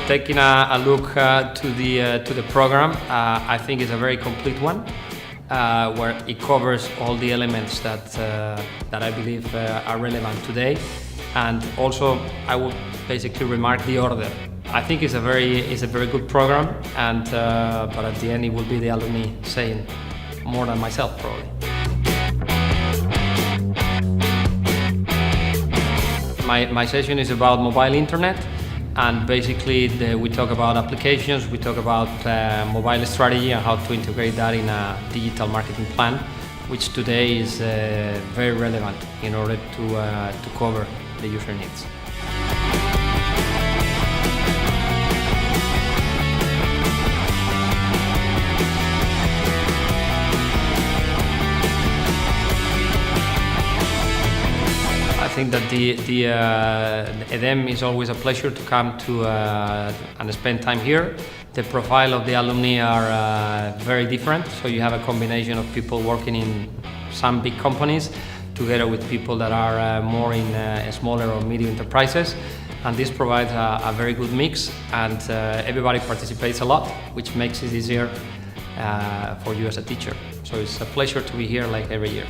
taking a look to the program, I think it's a very complete one, where it covers all the elements that I believe are relevant today, and also I would basically remark the order. I think it's a very good program, and but at the end it will be the alumni saying more than myself probably. My session is about mobile internet, and basically we talk about applications, we talk about mobile strategy and how to integrate that in a digital marketing plan, which today is very relevant in order to cover the user needs. I think that the Edem is always a pleasure to come to and spend time here. The profile of the alumni are very different, so you have a combination of people working in some big companies together with people that are more in smaller or medium enterprises, and this provides a very good mix, and everybody participates a lot, which makes it easier for you as a teacher. So it's a pleasure to be here like every year.